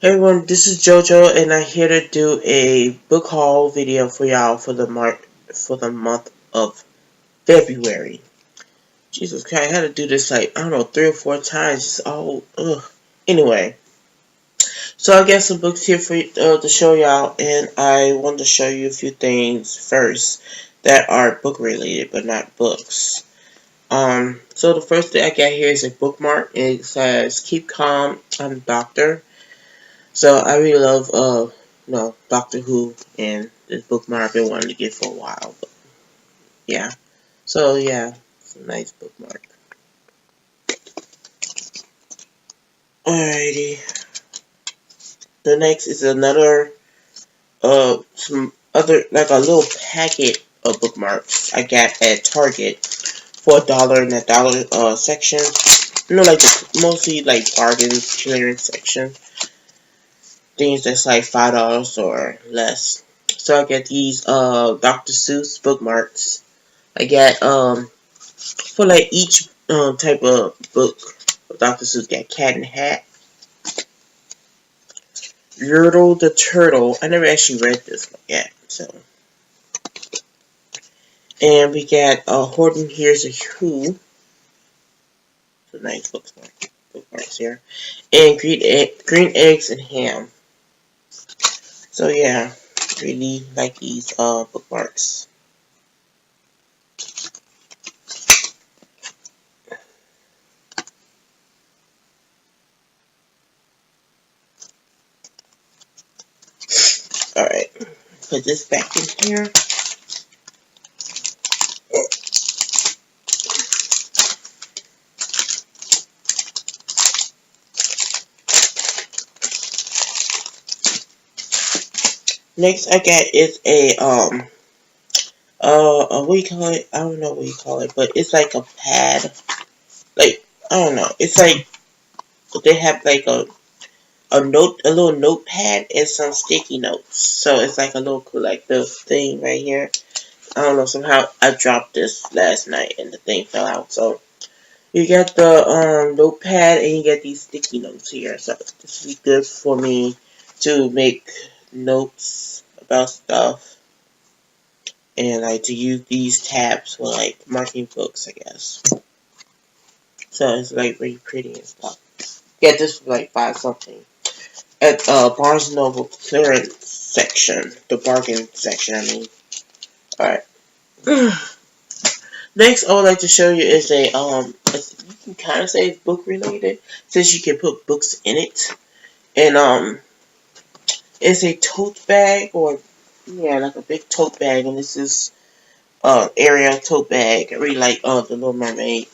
Hey everyone, this is JoJo, and I'm here to do a book haul video for y'all for the month of February. Jesus Christ, I had to do this like I don't know 3 or 4 times. It's all ugh. Anyway, so I got some books here for to show y'all, and I want to show you a few things first that are book related but not books. So the first thing I got here is a bookmark. It says "Keep calm, I'm the doctor." So I really love Doctor Who, and this bookmark I've been wanting to get for a while. But yeah. So yeah, it's a nice bookmark. Alrighty. The next is another some other like a little packet of bookmarks I got at Target for $1 in that dollar section. You know, like mostly like bargains clearance section. Things that's like $5 or less. So I get these Dr. Seuss bookmarks. I got for like each type of book Dr. Seuss got Cat in the Hat, Yertle the Turtle. I never actually read this one yet, so. And we got Horton Hears a Who. It's a nice bookmarks here. And green eggs and ham. So yeah, really like these bookmarks. Alright, put this back in here. Next I got is a what do you call it? I don't know what you call it, but it's like a pad. Like, I don't know. It's like they have like a little notepad and some sticky notes. So it's like a little collective thing right here. I don't know, somehow I dropped this last night and the thing fell out. So you get the notepad and you get these sticky notes here. So this is good for me to make notes about stuff and like to use these tabs for like marking books, I guess. So it's like really pretty and stuff. Get this for like 5 something at Barnes and Noble clearance section, the bargain section. I mean, all right. Next, I would like to show you is a you can kind of say it's book related since you can put books in it, and it's a tote bag or yeah, like a big tote bag, and this is Ariel tote bag. I really like the Little Mermaid,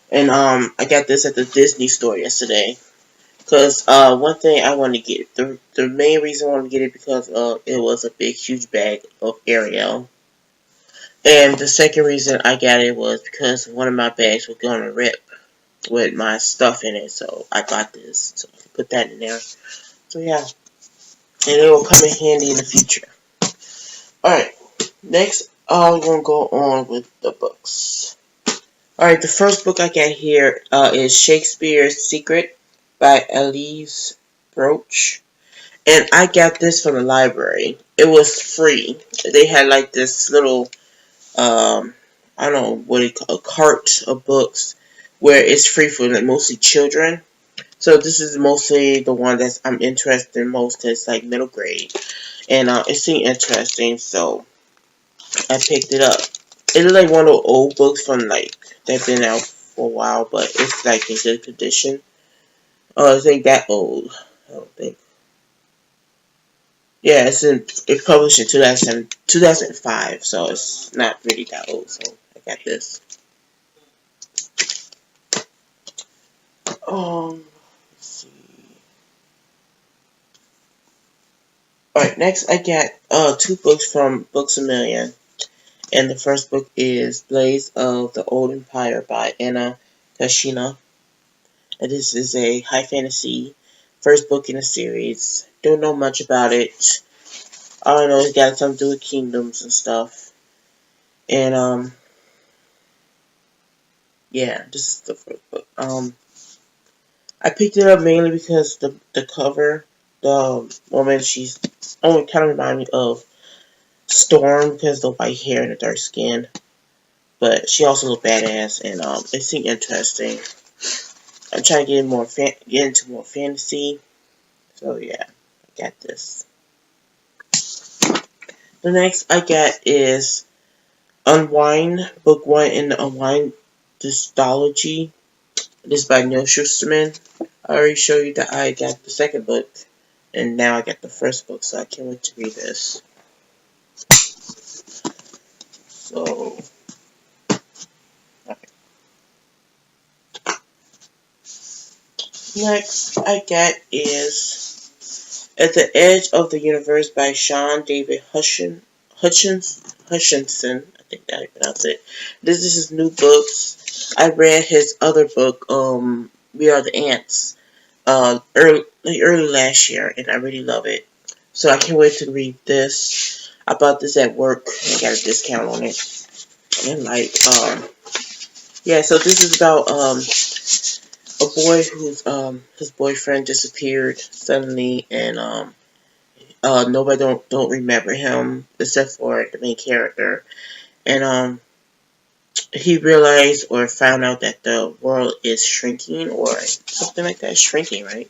and I got this at the Disney store yesterday. Because one thing I want to get, the main reason I want to get it because it was a big, huge bag of Ariel. And the second reason I got it was because one of my bags was going to rip with my stuff in it. So I got this. So I can put that in there. So yeah. And it will come in handy in the future. Alright. Next, we're going to go on with the books. Alright, the first book I got here is Shakespeare's Secret by Elise Broach. And I got this from the library. It was free. They had like this little, I don't know what it call, a cart of books where it's free for like mostly children. So this is mostly the one that I'm interested in most. It's like middle grade, and it seemed interesting, so I picked it up. It's like one of the old books from like that's been out for a while, but it's like in good condition. Oh, it ain't that old. I don't think. Yeah, it's published in 2005, so it's not really that old. So I got this. Let's see. All right, next I got 2 books from Books A Million, and the first book is Blaze of the Old Empire by Anna Kashina. And this is a high fantasy first book in a series. Don't know much about it. I don't know. It's got something to do with kingdoms and stuff. And yeah, this is the first book. I picked it up mainly because the cover the woman, she's only kind of remind me of Storm because of the white hair and the dark skin. But she also looked badass, and it seemed interesting. I'm trying to get into more fantasy. So yeah, I got this. The next I got is Unwind, Book 1 in the Unwind Dystology. This is by Neil Schusterman. I already showed you that I got the second book, and now I got the first book, so I can't wait to read this. So, okay. Next I got is At the Edge of the Universe by Sean David Hutchinson. I think that I pronounce it. This is his new books. I read his other book, We Are the Ants, early last year, and I really love it. So I can't wait to read this. I bought this at work. I got a discount on it. And yeah, so this is about a boy whose his boyfriend disappeared suddenly, and nobody don't remember him except for the main character. And he realized or found out that the world is shrinking or something like that. Shrinking, right?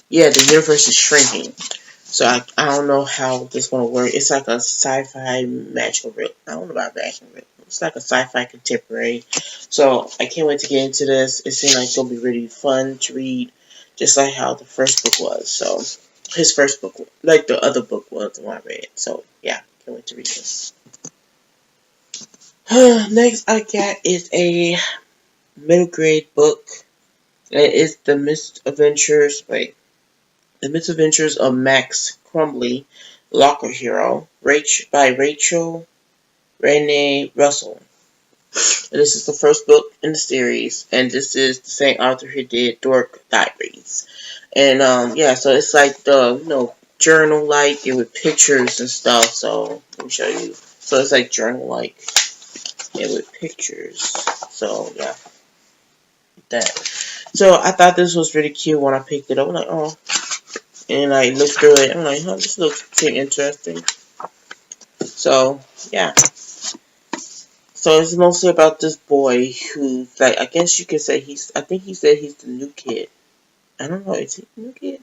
Yeah, the universe is shrinking. So I don't know how this gonna work. It's like a sci-fi magical real. I don't know about magical real. It's like a sci-fi contemporary. So I can't wait to get into this. It seems like it's gonna be really fun to read, just like how the first book was. So his first book, like the other book was the one I read. So yeah, can't wait to read this. Next I got is a middle grade book. It is The Misadventures. Wait. The Misadventures of Max Crumley, Locker Hero, by Rachel Renee Russell. And this is the first book in the series, and this is the same author who did Dork Diaries. And yeah, so it's like the journal like it with pictures and stuff. So let me show you. So it's like journal like it with pictures. So yeah, that. So I thought this was really cute when I picked it up. I'm like, oh. And I looked through it. I'm like, oh, this looks pretty interesting. So, yeah. So it's mostly about this boy who's like, I guess you could say I think he said he's the new kid. I don't know, is he the new kid?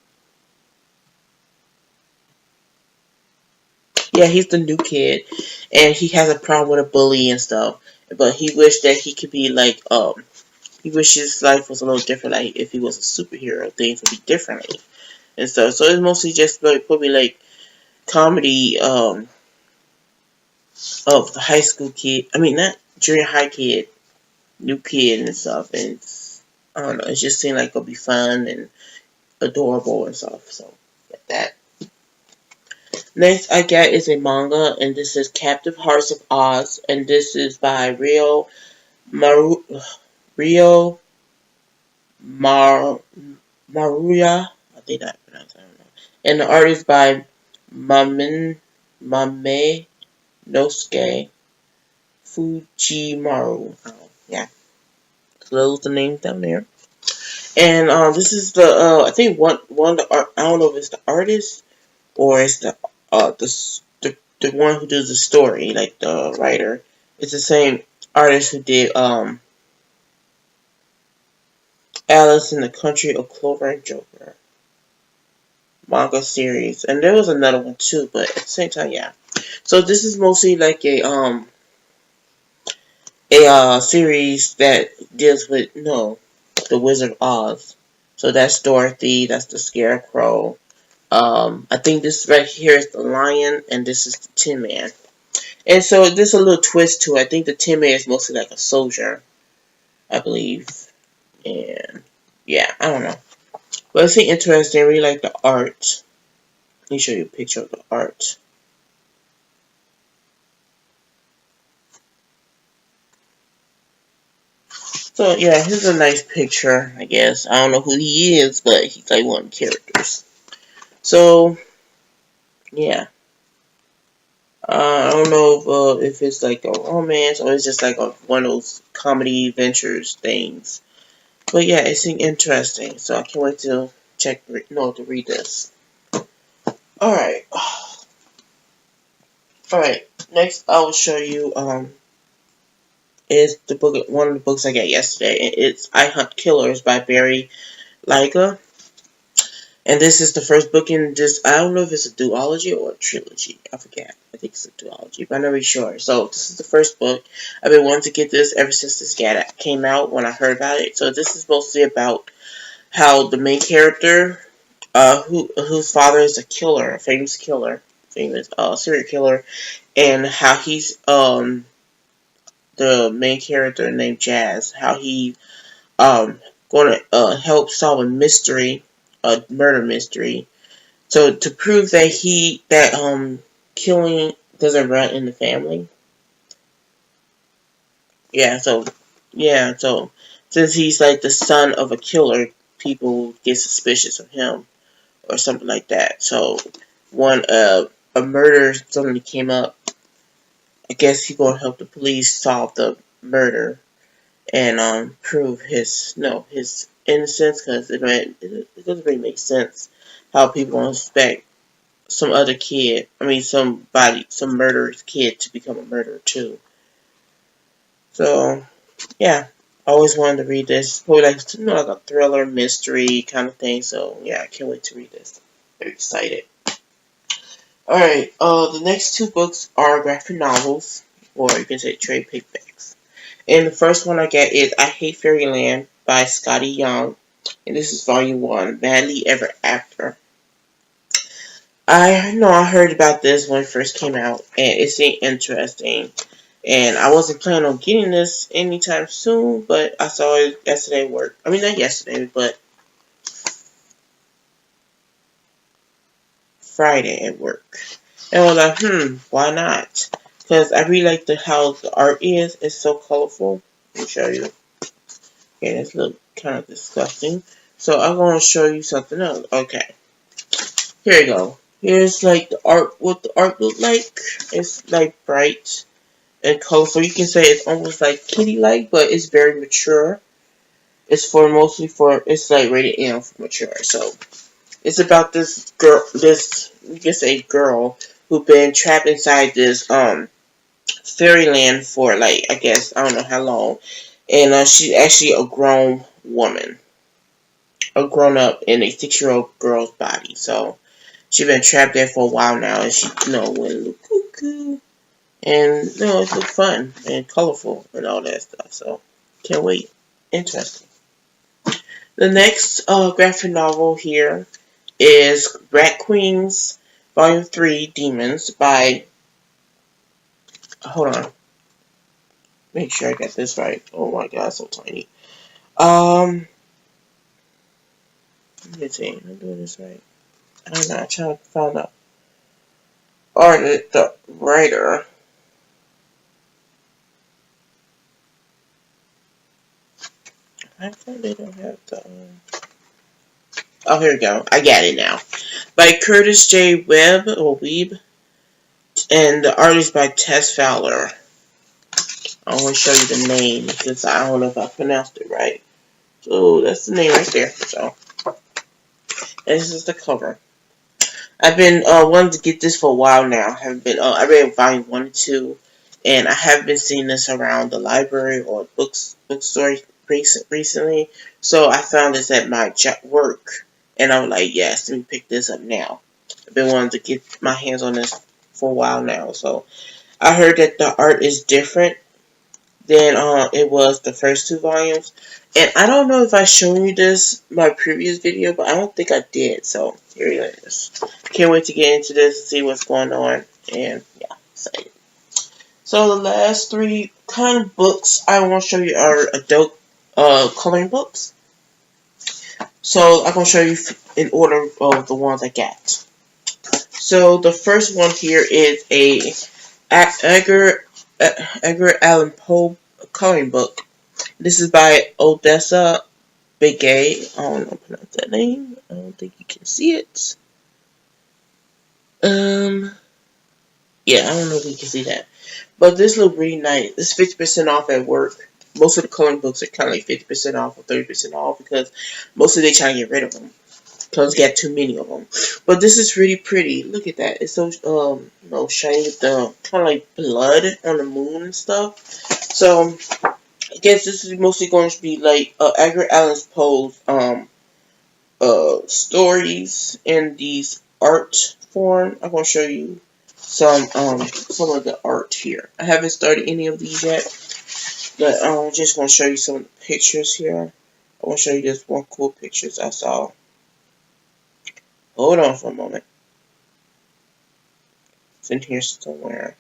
Yeah, he's the new kid. And he has a problem with a bully and stuff. But he wished that he could be like, he wishes life was a little different. Like, if he was a superhero, things would be differently. And stuff. So it's mostly just like, probably like, comedy, of the high school kid. I mean, not junior high kid, new kid and stuff. And I don't know, it just seemed like it'll be fun and adorable and stuff. So, get that. Next I got is a manga, and this is Captive Hearts of Oz, and this is by Rio Maruya. I think that pronounced. I don't know. And the artist by Mame Nosuke Fujimaru. Yeah, so those are the names down there. And this is the I think one of the I don't know if it's the artist or it's the one who does the story, like the writer. It's the same artist who did Alice in the Country of Clover and Joker manga series, and there was another one too, but at the same time, yeah. So this is mostly like a series that deals with the Wizard of Oz. So that's Dorothy, that's the Scarecrow. I think this right here is the Lion, and this is the Tin Man. And so there's a little twist to it. I think the Tin Man is mostly like a soldier, I believe. And yeah, I don't know. But it's interesting. I really like the art. Let me show you a picture of the art. So yeah, here's a nice picture, I guess. I don't know who he is, but he's like one of the characters. So yeah. I don't know if it's like a romance or it's just like one of those comedy adventures things. But yeah, it seemed interesting, so I can't wait to to read this. Alright. Alright. Next I will show you is one of the books I got yesterday. It's I Hunt Killers by Barry Liga. And this is the first book in this. I don't know if it's a duology or a trilogy. I forget. I think it's a duology, but I'm not really sure. So this is the first book. I've been wanting to get this ever since this came out when I heard about it. So this is mostly about how the main character, whose father is a killer, a famous serial killer, and how he's the main character named Jazz, how he going to help solve a murder mystery. So to prove that killing doesn't run in the family. So since he's like the son of a killer, people get suspicious of him or something like that. So when a murder suddenly came up, I guess he's gonna help the police solve the murder and prove his innocence, because it doesn't really make sense how people expect some murderer's kid to become a murderer too. So yeah, I always wanted to read this. Probably like a thriller mystery kind of thing. So yeah, I can't wait to read this. Very excited. Alright, the next two books are graphic novels, or you can say trade paperbacks. And the first one I get is I Hate Fairyland by Scotty Young. And this is volume 1, Madly Ever After. I know I heard about this when it first came out, and it seemed interesting. And I wasn't planning on getting this anytime soon, but I saw it yesterday at work. I mean, not yesterday, but Friday at work. And I was like, why not? Because I really like how the art is. It's so colorful. Let me show you. Okay, this looks kind of disgusting. So I'm going to show you something else. Okay. Here you go. Here's like what the art look like. It's like bright and colorful. You can say it's almost like kitty-like, but it's very mature. It's it's like rated M for mature. So it's about this girl, you can say girl, who been trapped inside this fairyland for like, I guess, I don't know how long. And she's actually a grown woman, a grown up in a 6-year-old girl's body. So she's been trapped there for a while now, and she went a little cuckoo. And it looked fun and colorful and all that stuff. So can't wait. Interesting. The next graphic novel here is Rat Queens Volume 3 Demons by, hold on, make sure I got this right. Oh my god, so tiny. Let me see, am I doing this right? I don't know, I'm trying to find out. Or the writer. I thought they don't have the, oh, here we go. I got it now. By Curtis J. Weeb. And the artist by Tess Fowler. I want to show you the name because I don't know if I pronounced it right. So that's the name right there. So this is the cover. I've been wanting to get this for a while now. I read volume 1 and 2, and I have been seeing this around the library or bookstore recently. So I found this at my work, and I was like, yes, let me pick this up now. I've been wanting to get my hands on this for a while now. So I heard that the art is different than it was the first 2 volumes. And I don't know if I showed you this in my previous video, but I don't think I did. So here it is. Can't wait to get into this and see what's going on. And yeah, excited. So the last 3 kind of books I want to show you are adult coloring books. So I'm going to show you in order of the ones I got. So the first one here is a Edgar Allan Poe coloring book. This is by Odessa Begay. I don't know how to pronounce that name. I don't think you can see it. Yeah, I don't know if you can see that. But this looks really nice. It's 50% off at work. most of the coloring books are kind of like 50% off or 30% off because most of they trying to get rid of them because they got too many of them. But this is really pretty. Look at that. It's so shiny with the kind of like blood on the moon and stuff. So I guess this is mostly going to be like Edgar Allan Poe's stories in these art form. I'm going to show you some of the art here. I haven't started any of these yet, but I'm just going to show you some of the pictures here. I want to show you this one cool pictures I saw. Hold on for a moment. It's in here somewhere.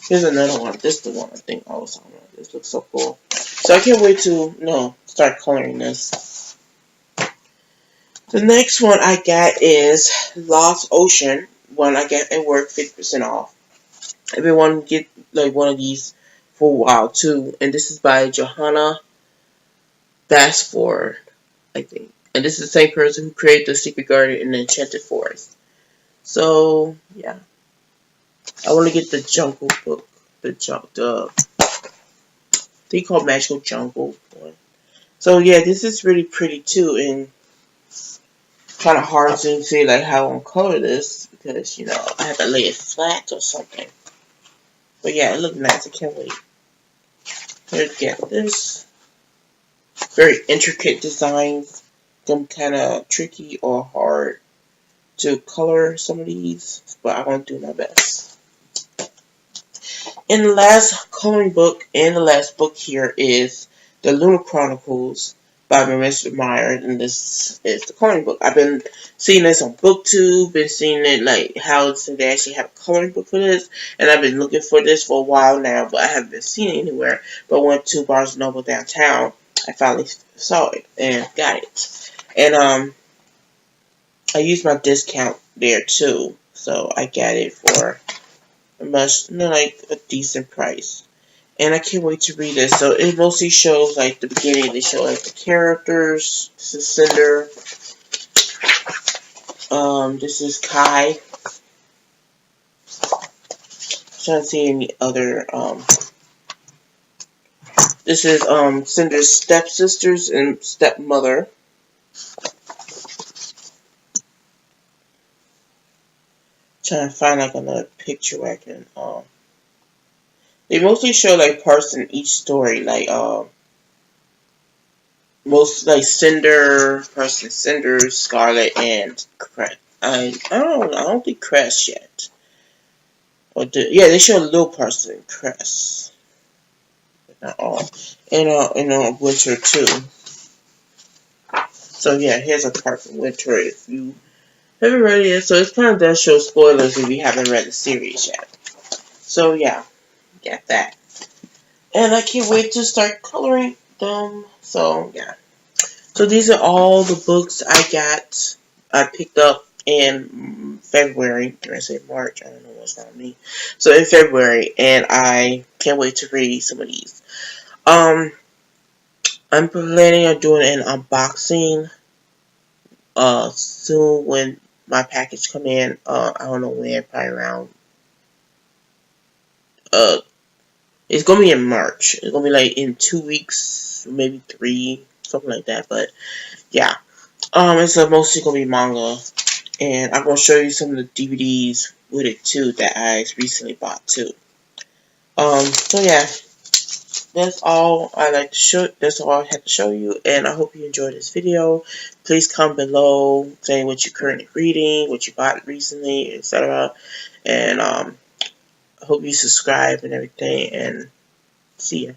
Here's another one. This is the one I think I was talking about. This looks so cool. So I can't wait to start coloring this. The next one I got is Lost Ocean. One I got at work, 50% off. I've been wanting to get like one of these for a while too. And this is by Johanna Basford, I think. And this is the same person who created The Secret Garden and the Enchanted Forest. So yeah, I want to get the Jungle book, they call Magical Jungle one. So yeah, this is really pretty too, and kind of hard to see like how I'm gonna color this because I have to lay it flat or something. But yeah, it looks nice. I can't wait. Here's get this very intricate designs. Them kind of tricky or hard to color some of these, but I'm gonna do my best. And the last coloring book and the last book here is the Lunar Chronicles by Marissa Meyer, and this is the coloring book. I've been seeing this on BookTube, been seeing it like how they actually have a coloring book for this, and I've been looking for this for a while now, but I haven't been seeing it anywhere. But went to Barnes & Noble downtown, I finally saw it and got it. And I used my discount there too, so I got it for like a decent price. And I can't wait to read this. So it mostly shows like the beginning. They show like the characters. This is Cinder. This is Kai. I'm trying to see any other. This is Cinder's stepsisters and stepmother. Trying to find like another picture where I can they mostly show like parts in each story, like most like Cinder, Scarlet, and Crest. I don't think Crest yet. Yeah, they show little parts in Crest, but not all. And Winter too. So yeah, here's a part from Winter if you haven't read it yet. So it kind of does show spoilers if you haven't read the series yet. So yeah, get that. And I can't wait to start coloring them. So yeah. So these are all the books I picked up in February. Did I say March? I don't know what's wrong with me. So in February, and I can't wait to read some of these. I'm planning on doing an unboxing soon when my package come in. I don't know when, probably around it's gonna be in March. It's gonna be like in 2 weeks, maybe 3, something like that. But yeah, it's mostly gonna be manga, and I'm gonna show you some of the DVDs with it too that I recently bought too. So yeah, that's all I like to show. That's all I had to show you, and I hope you enjoyed this video. Please comment below saying what you're currently reading, what you bought recently, etc. And I hope you subscribe and everything, and see ya.